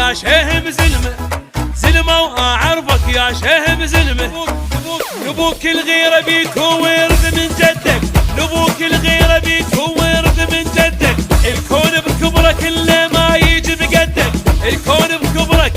يا شهم زلمه زلمه واعرفك يا شهم زلمه. نبوك الغيره بيك وورث من جدك، نبوك الغيره بيك وورث من جدك. الكون بكبره كله ما يجي بقدك، الكون بكبره